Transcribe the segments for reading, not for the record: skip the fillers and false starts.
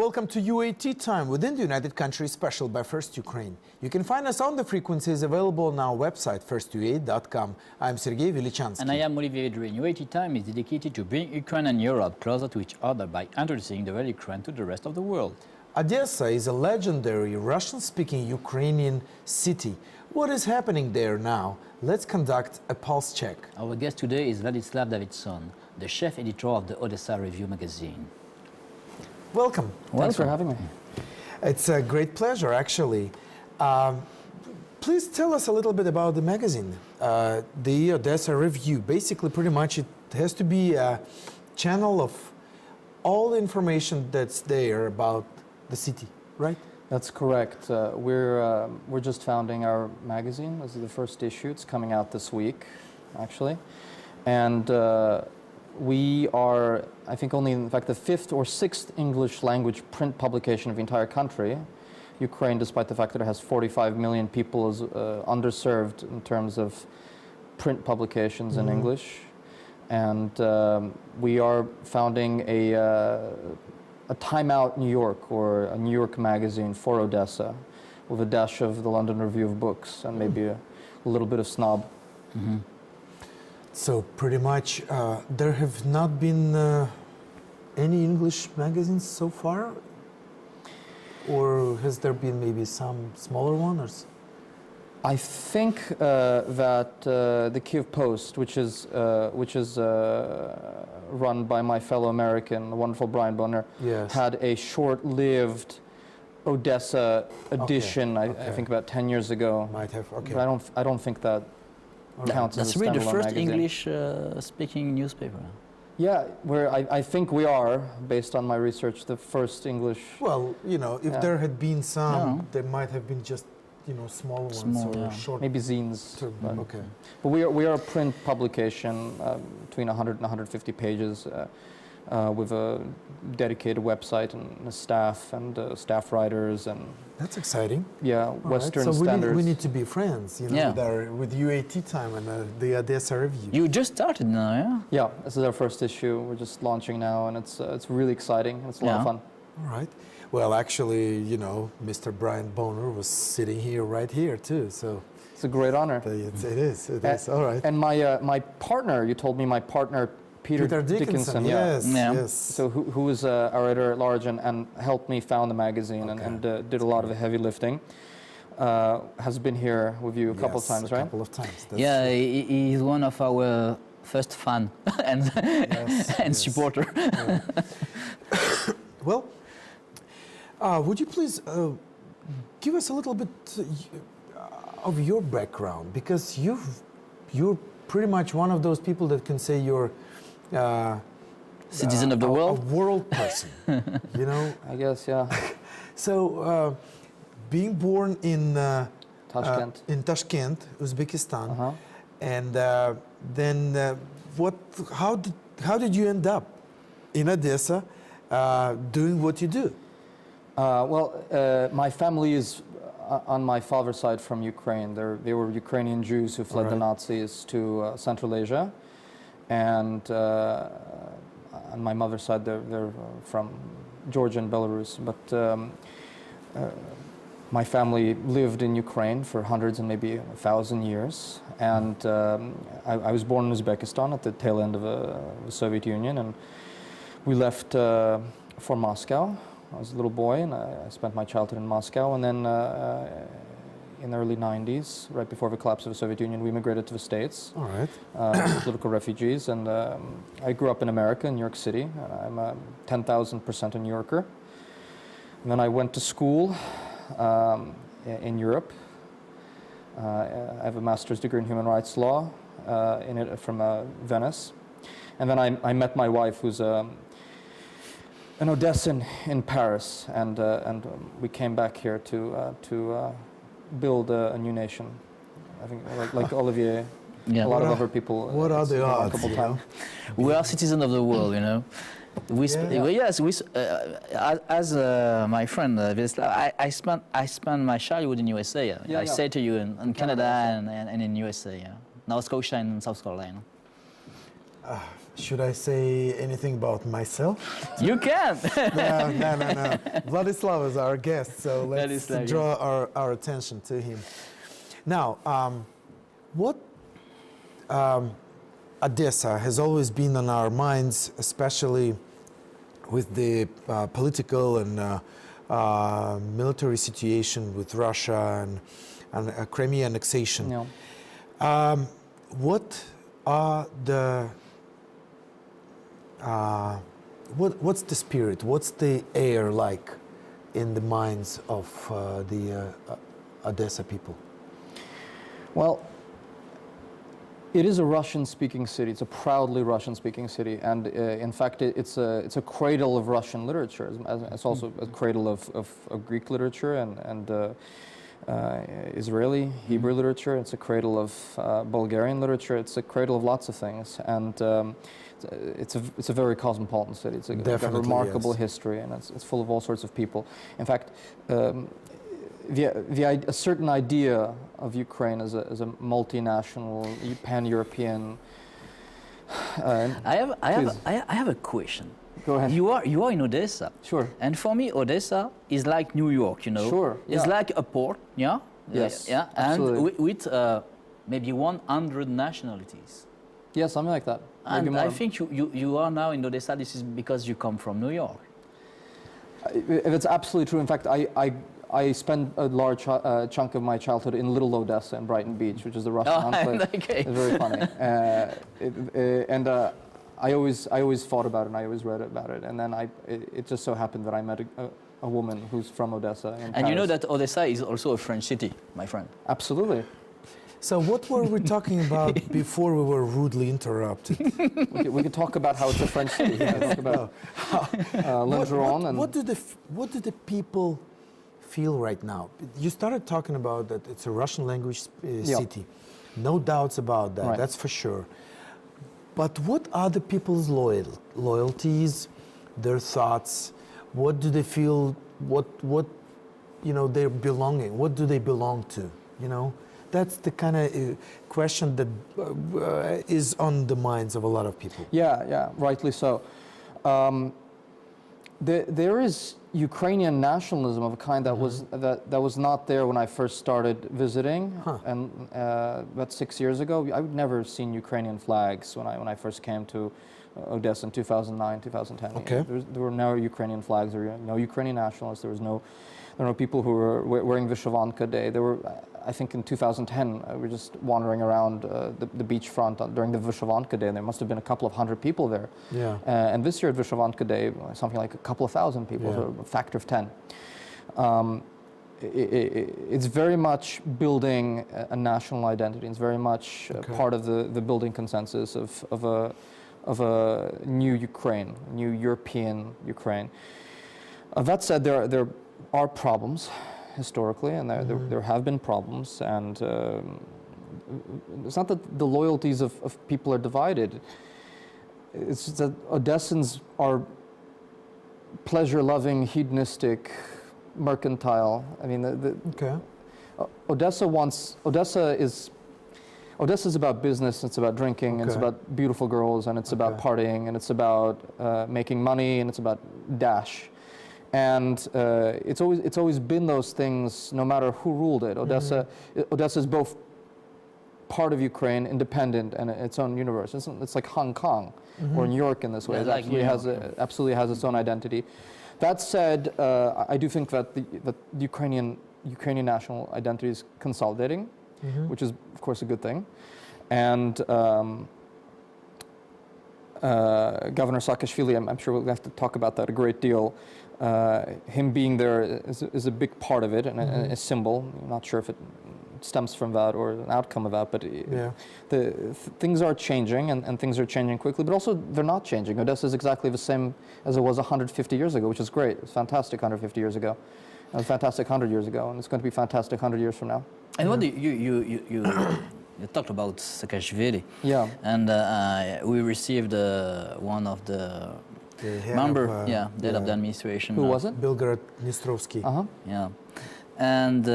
welcome to UAT Time within the United Countries special by First Ukraine. You can find us on the frequencies available on our website, firstuat.com. I'm Sergey, Velichanskiy. And I am Olivier Vedrine. UAT Time is dedicated to bring Ukraine and Europe closer to each other by introducing the Ukraine to the rest of the world. Odessa is a legendary Russian-speaking Ukrainian city. What is happening there now? Let's conduct a pulse check. Our guest today is Vladislav Davidzon, the chief editor of the Odessa Review magazine. Welcome. Thanks for having me. It's a great pleasure, actually. Please tell us a little bit about the magazine, the Odessa Review. Basically, pretty much it has to be a channel of all the information that's there about the city, right? That's correct. We're just founding our magazine. This is the first issue. It's coming out this week, actually. And we are, I think, only in fact the 5th or 6th English language print publication of the entire country. Ukraine, despite the fact that it has 45 million people, is underserved in terms of print publications in English. And we are founding a Time Out New York, or a New York magazine for Odessa, with a dash of the London Review of Books and maybe a little bit of Snob. So pretty much there have not been any English magazines so far? Or has there been maybe some smaller ones? I think that the Kiev Post, which is run by my fellow American, the wonderful Brian Bonner, yes, had a short-lived Odessa edition. I think about 10 years ago. Might have. Okay. But I don't think that counts as a That's really the standalone first magazine. English-speaking newspaper. Yeah, I think we are, based on my research, the first English. Well, you know, if there had been some, there might have been just, you know, small ones or short. Maybe zines. But, okay. But we are a print publication between 100 and 150 pages with a dedicated website and a staff and staff writers and. That's exciting. Yeah, All Western right. So standards. we need to be friends, you know, with UAT Time and the Odessa Review. You just started now, yeah? Yeah, this is our first issue. We're just launching now, and it's really exciting. It's a lot of fun. All right. Well, actually, you know, Mr. Brian Bonner was sitting here, right here, too. So it's a great honor. It is. All right. And my partner, you told me my partner, Peter Dickinson, yes. So who is our editor at large and helped me found the magazine and did a lot of the heavy lifting. Has been here with you a couple of times, right? A couple of times. Yeah, he's one of our first fan and supporter. Yeah. Well, would you please give us a little bit of your background, because you're pretty much one of those people that can say you're citizen of the world? A world person, you know? I guess, yeah. So, being born in Tashkent, Uzbekistan, and then how did you end up in Odessa doing what you do? Well, my family is on my father's side from Ukraine. They were Ukrainian Jews who fled the Nazis to Central Asia. And on my mother's side, they're from Georgia and Belarus. But my family lived in Ukraine for hundreds and maybe 1,000 years. And I was born in Uzbekistan at the tail end of the Soviet Union. And we left for Moscow. I was a little boy, and I spent my childhood in Moscow. And then in the early 90s, right before the collapse of the Soviet Union, we immigrated to the States. All right. Political refugees, and I grew up in America, in New York City. I'm a 10,000% a New Yorker. And then I went to school in Europe. I have a master's degree in human rights law from Venice. And then I met my wife, who's an Odessan in Paris, and we came back here to build a new nation. I think, like Olivier, a lot of other people. What are the odds? We are citizens of the world, you know. Yes, as my friend Vladislav, I spent my childhood in USA. I say to you in Canada and in USA, North Scotia and South Carolina. Should I say anything about myself? You can. No. Vladislav is our guest, so let's Vladislav, draw our attention to him. Now, what Odessa has always been on our minds, especially with the political and military situation with Russia and Crimea annexation. Yeah. What are the what's the spirit? What's the air like in the minds of the Odessa people? Well, it is a Russian-speaking city. It's a proudly Russian-speaking city, and in fact, it's a cradle of Russian literature. It's also a cradle of Greek literature and Israeli, Hebrew literature. It's a cradle of Bulgarian literature. It's a cradle of lots of things, and it's a very cosmopolitan city. It's got a remarkable history, and it's full of all sorts of people. In fact, a certain idea of Ukraine as a multinational, pan-European. I have a question. Go ahead. You are in Odessa. Sure. And for me, Odessa is like New York, you know. Sure. It's Yeah. like a port, yeah. Yes. Yeah. Absolutely. And with maybe 100 nationalities. Yeah, something like that. Maybe And more. I think you are now in Odessa. This is because you come from New York. It's absolutely true. In fact, I spent a large chunk of my childhood in Little Odessa in Brighton Beach, which is the Russian enclave. Okay. It's very funny. I always thought about it, and I always read about it. And then it just so happened that I met a woman who's from Odessa in And Paris. you know that Odessa is also a French city, my friend. Absolutely. So what were we talking about before we were rudely interrupted? We could talk about how it's a French city. We could talk about Langeron and What do the people feel right now? You started talking about that it's a Russian language city. No doubts about that, Right. that's for sure. But what are the people's loyalties, their thoughts? What do they feel, what their belonging, what do they belong to, you know? That's the kind of question that is on the minds of a lot of people. Yeah, rightly so. There is Ukrainian nationalism of a kind that was not there when I first started visiting, and about 6 years ago, I would never seen Ukrainian flags when I first came to Odessa in 2009, 2010. Okay. There were no Ukrainian flags, there were no Ukrainian nationalists. There were no people who were wearing Vyshyvanka Day. There were, I think, in 2010, we were just wandering around the beachfront during the Vyshyvanka Day, and there must have been a couple of hundred people there. Yeah. And this year at Vyshyvanka Day, something like a couple of thousand people, so a factor of 10. It's very much building a national identity. It's very much part of the building consensus of a new Ukraine, a new European Ukraine. That said, there are problems historically, and there have been problems, and it's not that the loyalties of people are divided. It's just that Odessans are pleasure-loving, hedonistic, mercantile. I mean, Odessa is about business, it's about drinking, it's about beautiful girls, and it's about partying, and it's about making money, and it's about dash. And it's always been those things, no matter who ruled it. Odessa is both part of Ukraine, independent, and its own universe. It's like Hong Kong or New York in this way. Yeah, it absolutely has its own identity. That said, I do think that the Ukrainian national identity is consolidating, which is, of course, a good thing. And Governor Saakashvili, I'm sure we'll have to talk about that a great deal. Him being there is a big part of it, and a symbol. I'm not sure if it stems from that or an outcome of that, but things are changing, and things are changing quickly, but also they're not changing. Odessa is exactly the same as it was 150 years ago, which is great. It's fantastic 150 years ago. It was fantastic 100 years ago, and it's going to be fantastic 100 years from now. And what do you talked about Saakashvili. Yeah. And we received one of the member, head of the administration. Who was it? Belgorod Dnistrovsky. Yeah. And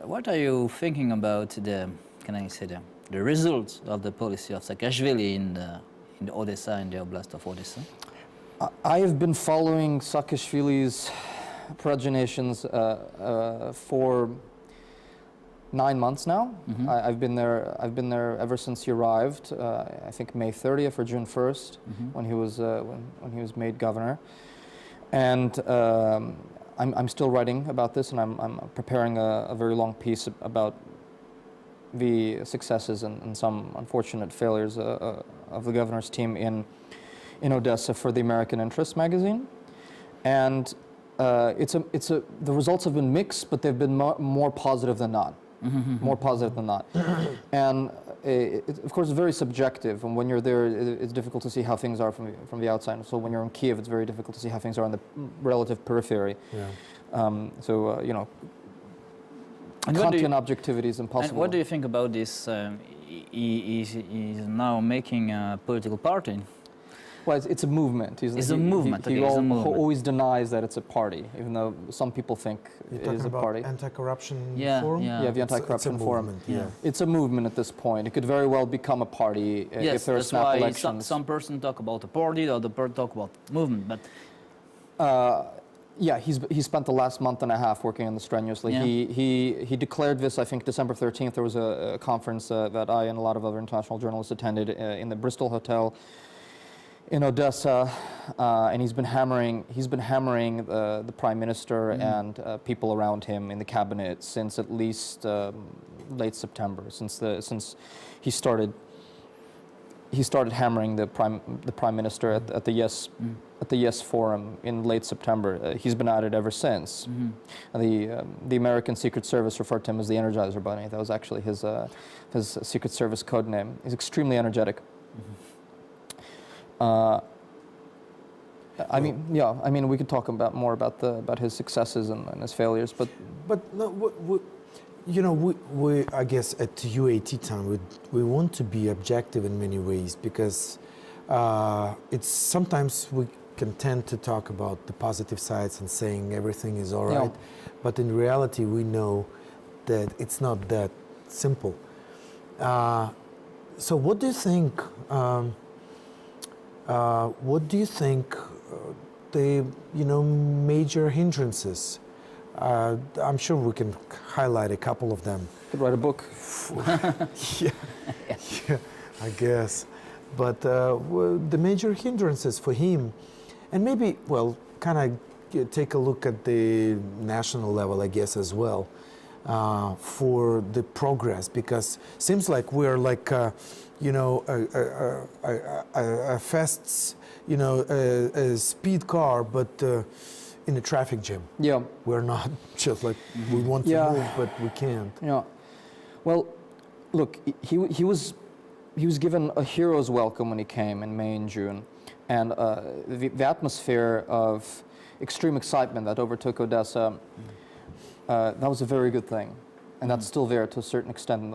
what are you thinking about the the results of the policy of Saakashvili in the Odessa, in the Oblast of Odessa? I have been following Saakashvili's peregrinations for 9 months now. Mm-hmm. I've been there ever since he arrived. I think May 30th or June 1st, Mm-hmm. when he was made governor. And I'm still writing about this, and I'm preparing a very long piece about the successes and some unfortunate failures of the governor's team in Odessa for the American Interest magazine. And the results have been mixed, but they've been more positive than not. Mm-hmm. More positive than not. And of course, it's very subjective. And when you're there, it's difficult to see how things are from the outside. So when you're in Kiev, it's very difficult to see how things are in the relative periphery. Yeah. You know, And Kantian objectivity is impossible. And what do you think about this? He's now making a political party. Well, it's a movement. It's a movement. He Okay, it's a movement. always denies that it's a party, even though some people think You're it talking is a about party. anti-corruption Yeah, forum? yeah. Yeah, the It's a anti-corruption forum. movement, Yeah. It's a movement at this point. It could very well become a party Yes, if there are that's snap why elections. some person talk about a party, or the person talk about movement. But Yeah, he spent the last month and a half working on this strenuously. Yeah. He declared this, I think, December 13th. There was a conference that I and a lot of other international journalists attended in the Bristol Hotel in Odessa, and he's been hammering the prime minister and people around him in the cabinet since at least late September, since he started hammering the prime minister at the Yes Forum in late September. He's been at it ever since. The American Secret Service referred to him as the Energizer Bunny. That was actually his Secret Service code name. He's extremely energetic. I mean, we could talk more about his successes and his failures, but no, we I guess at UAT time we want to be objective in many ways, because it's sometimes we can tend to talk about the positive sides and saying everything is all right, but in reality we know that it's not that simple. So what do you think? What do you think the major hindrances? I'm sure we can highlight a couple of them. could write a book. Yeah, I guess. But the major hindrances for him, and maybe, well, kind of take a look at the national level, I guess, as well, for the progress, because seems like we're like, a fast, a speed car, but in a traffic jam. Yeah. We're not just like we want to move, but we can't. Yeah. Well, look, he was given a hero's welcome when he came in May and June, and the atmosphere of extreme excitement that overtook Odessa, that was a very good thing, and that's still there to a certain extent.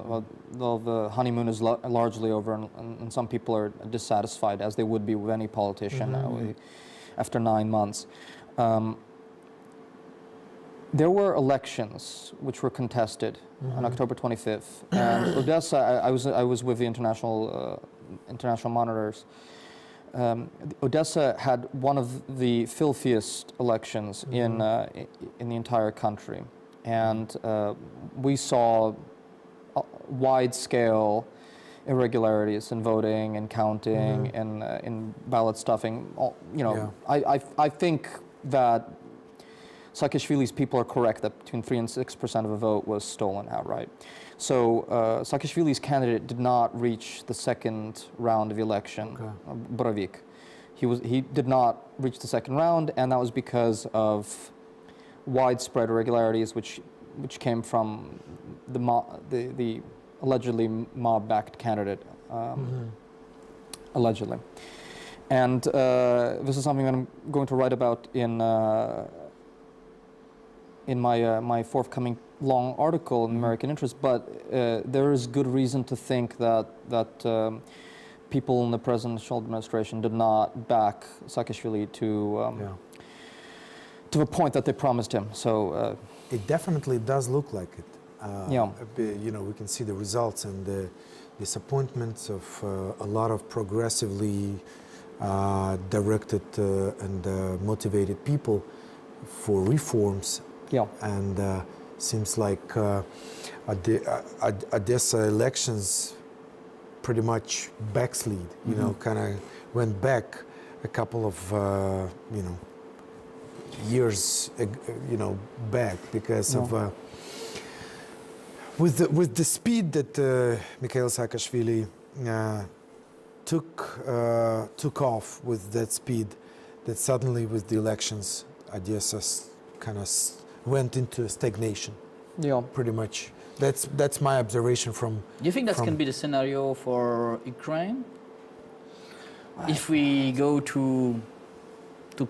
Though the honeymoon is largely over, and some people are dissatisfied, as they would be with any politician after 9 months. There were elections which were contested on October 25th, and Odessa. I was with the international monitors. Odessa had one of the filthiest elections in the entire country, and we saw wide-scale irregularities in voting and counting and in ballot stuffing. I think that Saakashvili's people are correct that between 3% and 6% of the vote was stolen outright. So Saakashvili's candidate did not reach the second round of the election, Borovik. He did not reach the second round, and that was because of widespread irregularities which came from the allegedly mob-backed candidate, allegedly. And this is something that I'm going to write about in my forthcoming long article in American Interest, but there is good reason to think that people in the presidential administration did not back Saakashvili to the point that they promised him. So it definitely does look like it. We can see the results and the disappointments, of a lot of progressively directed and motivated people for reforms. Yeah. And seems like Odessa elections pretty much backslid, you know, kind of went back a couple of, you know, years, you know, back because of with the speed that Mikhail Saakashvili took off with that speed, that suddenly with the elections, Odessa kind of went into stagnation. Yeah. Pretty much. That's my observation from. Do you think that can be the scenario for Ukraine? If we go too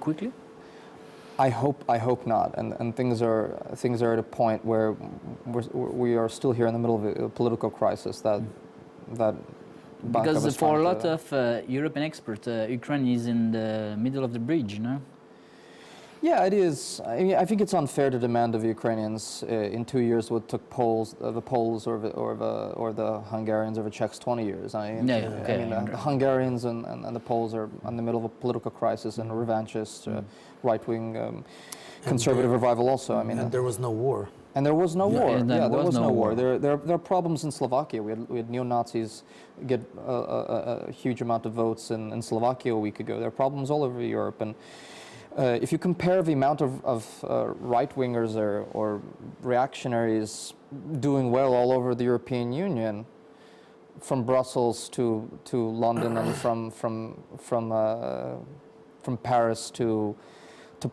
quickly? I hope not, and things are at a point where we are still here in the middle of a political crisis that because for a lot of European experts, Ukraine is in the middle of the bridge, you know? Yeah, it is. I mean, I think it's unfair to demand of Ukrainians in 2 years what took the Poles or the Hungarians or the Czechs 20 years. I mean, the Hungarians and the Poles are in the middle of a political crisis and a revanchist, right-wing conservative revival also. I mean, and there was no war. And there was no war. Yeah, there was no war. There are problems in Slovakia. We had neo-Nazis get a huge amount of votes in Slovakia a week ago. There are problems all over Europe. And if you compare the amount of right-wingers or reactionaries doing well all over the European Union, from Brussels to London and from Paris to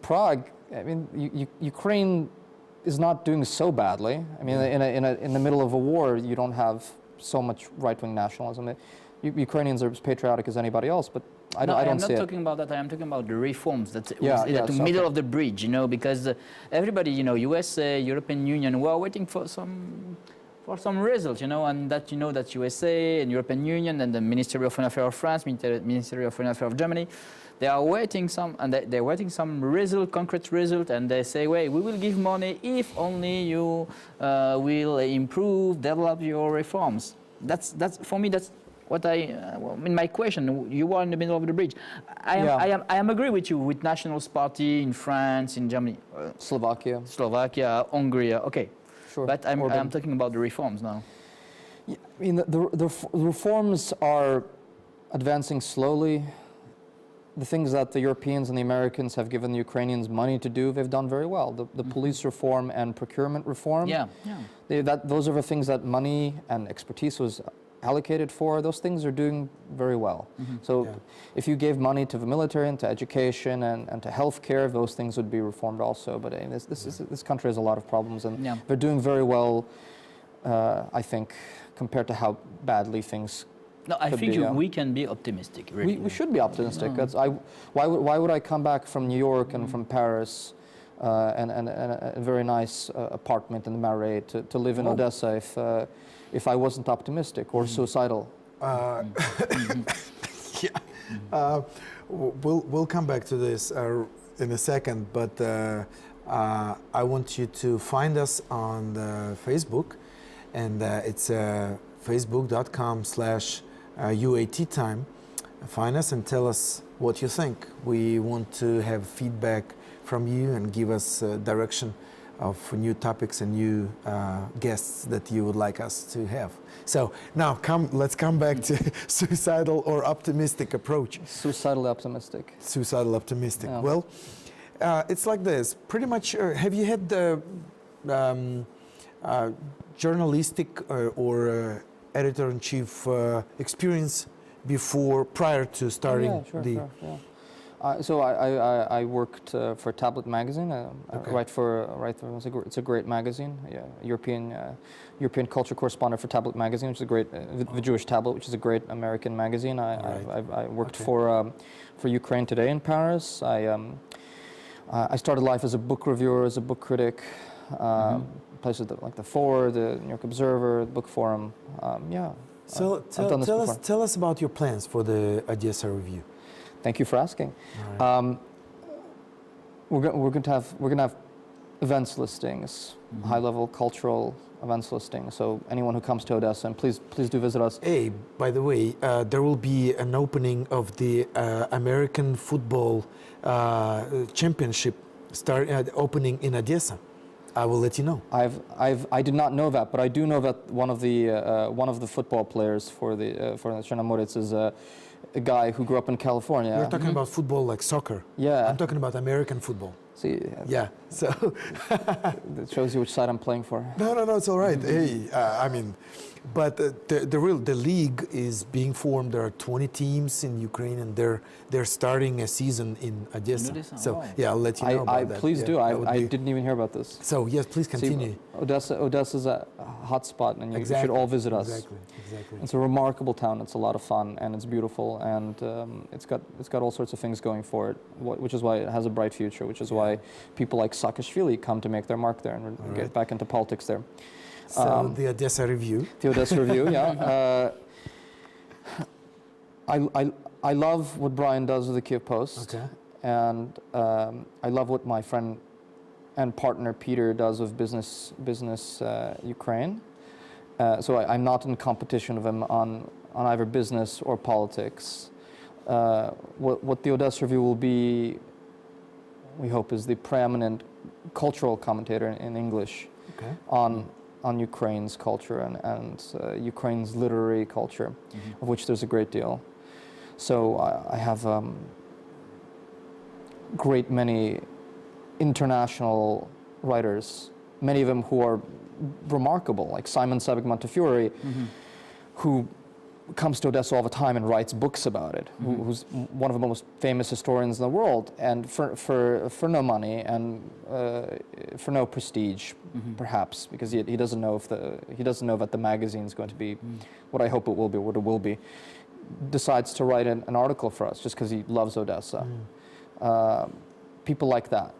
Prague, I mean, Ukraine is not doing so badly. I mean, in the middle of a war, you don't have so much right-wing nationalism. Ukrainians are as patriotic as anybody else, but I don't see it. I'm not talking about that. I am talking about the reforms that was in the middle of the bridge, you know, because everybody, you know, USA, European Union, we are waiting for some result, you know, and that you know that USA and European Union and the Ministry of Foreign Affairs of France, Ministry of Foreign Affairs of Germany, they are waiting they're waiting some result, concrete result, and they say, wait, we will give money if only you will improve, develop your reforms. That's for me. That's what in my question. You are in the middle of the bridge. I am agree with you with Nationalist Party in France, in Germany, Slovakia, Hungary. Okay, sure. But I'm talking about the reforms now. Yeah, I mean, the reforms are advancing slowly. The things that the Europeans and the Americans have given the Ukrainians money to do, they've done very well. The police reform and procurement reform, those are the things that money and expertise was allocated for. Those things are doing very well. So if you gave money to the military and to education and to healthcare, those things would be reformed also. But this country has a lot of problems, and they're doing very well, I think, compared to how badly things. No, I think we can be optimistic. Really. We should be optimistic. Why would I come back from New York and from Paris and a very nice apartment in the Marais to live in Odessa if I wasn't optimistic or suicidal? We'll come back to this in a second, but I want you to find us on Facebook, and it's facebook.com/UAT time. Find us and tell us what you think. We want to have feedback from you and give us direction of new topics and new guests that you would like us to have. So now let's come back to suicidal or optimistic approach. Suicidally optimistic. Suicidal optimistic. Yeah. Well, it's like this. Pretty much, have you had the journalistic or editor-in-chief experience prior to starting Sure. So I worked for Tablet magazine. It's a great magazine. European culture correspondent for Tablet magazine, which is a great the Jewish Tablet, which is a great American magazine. I worked for Ukraine Today in Paris. I started life as a book reviewer, as a book critic. Places like the Four, the New York Observer, the Book Forum. So tell us about your plans for the Odessa review. Thank you for asking. Right. We're going to have events listings, high-level cultural events listings. So anyone who comes to Odessa, and please do visit us. Hey, by the way, there will be an opening of the American football championship opening in Odessa. I will let you know. I did not know that, but I do know that one of the football players for the Chernomorets is a guy who grew up in California. You're talking about football like soccer. Yeah. I'm talking about American football. See, Yeah. So it shows you which side I'm playing for. no, it's all right. Hey, I mean, but the league is being formed. There are 20 teams in Ukraine, and they're starting a season in Odessa. Odessa, So wow. yeah, I'll let you know about that. Please Yeah, do. that would I be- didn't even hear about this. So yes, please continue. See, Odessa's a hot spot, and you should all visit us. Exactly. It's a remarkable town. It's a lot of fun, and it's beautiful, and it's got all sorts of things going for it, which is why it has a bright future. Which is why people like Saakashvili come to make their mark there and get right. back into politics there. So the Odessa Review. The Odessa Review, yeah. I love what Brian does with the Kiev Post, Okay. and I love what my friend and partner Peter does with Business Ukraine. So I'm not in competition with him on either business or politics. What the Odessa Review will be, we hope, is the preeminent cultural commentator in English Okay. on Ukraine's culture and Ukraine's literary culture, of which there's a great deal. So I have great many international writers, many of them who are remarkable, like Simon Sebek Montefiore, who comes to Odessa all the time and writes books about it, who's one of the most famous historians in the world, and for no money and for no prestige, perhaps, because he doesn't know he doesn't know that the magazine is going to be what I hope it will be, what it will be, decides to write an article for us just because he loves Odessa. People like that.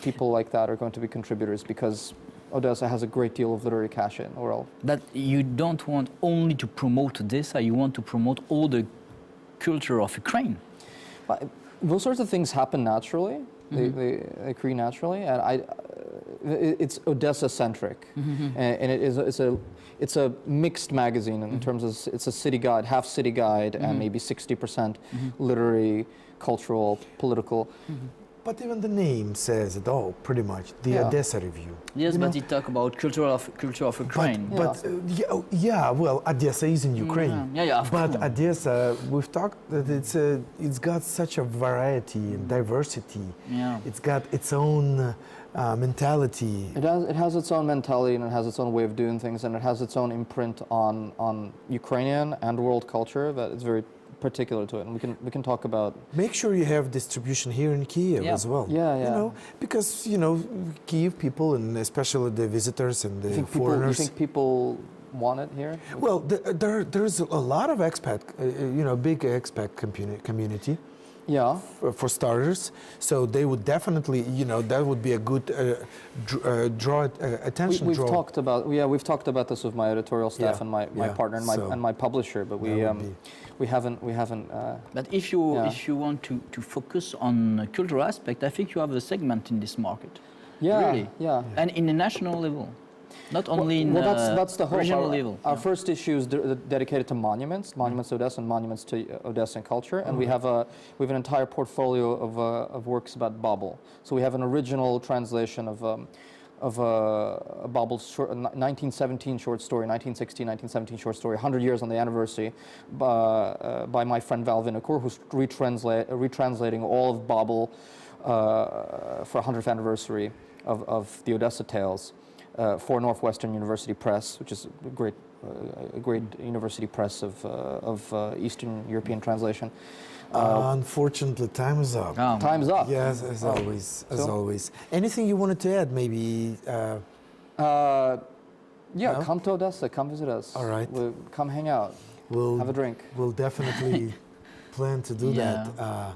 People like that are going to be contributors because Odessa has a great deal of literary cash in the world. That you don't want only to promote Odessa, you want to promote all the culture of Ukraine. But those sorts of things happen naturally. They occur naturally, and it's Odessa-centric, and it's a mixed magazine in terms of it's a city guide, half city guide, and maybe 60% literary, cultural, political. But even the name says it all, pretty much. The Yeah. Odessa Review. Yes, You but know? it talk about culture of Ukraine. Yeah, well, Odessa is in Ukraine. Yeah, of But course. Odessa, we've talked that it's got such a variety and diversity. Yeah. It's got its own mentality. It has its own mentality, and it has its own way of doing things, and it has its own imprint on Ukrainian and world culture that is very particular to it, and we can talk about. Make sure you have distribution here in Kiev Yeah. as well. Yeah, You yeah. know, because Kiev people, and especially the visitors and the You foreigners. think people want it here? Well, there's a lot of expat, big expat community. Yeah. For starters, so they would definitely, that would be a good attention We've draw. we've talked about this with my editorial staff Yeah, and my yeah, partner and my publisher, but we haven't. But if you want to focus on the cultural aspect, I think you have a segment in this market. Yeah, Really? yeah. And in the national level, not only in that's the hope. regional Our, level. our first issue is dedicated to monuments to Odessa, and monuments to Odessan culture, and we have an entire portfolio of works about Babel. So we have an original translation of a Babel 1917 short story, 1916, 1917 short story, 100 years on the anniversary, by my friend Val Vinocourt, who's retranslating all of Babel for 100th anniversary of the Odessa Tales. For Northwestern University Press, which is a great university press of Eastern European translation. Unfortunately, time is up. Time's up. Yes, as always. Anything you wanted to add, maybe? Yeah, No? come to Odessa, come visit us. All right. Come hang out, have a drink. We'll definitely plan to do Yeah. that.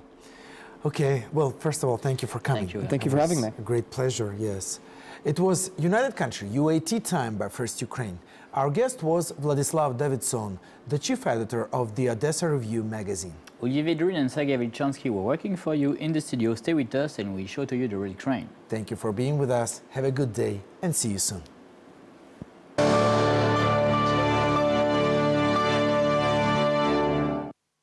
Okay, well, first of all, thank you for coming. Thank you. Thank you for having me. A great pleasure, yes. It was United Country, UAT time by First Ukraine. Our guest was Vladislav Davidzon, the chief editor of the Odessa Review magazine. Olivier Vedrine and Sergey Velichanskiy were working for you in the studio. Stay with us and we show to you the real Ukraine. Thank you for being with us. Have a good day and see you soon.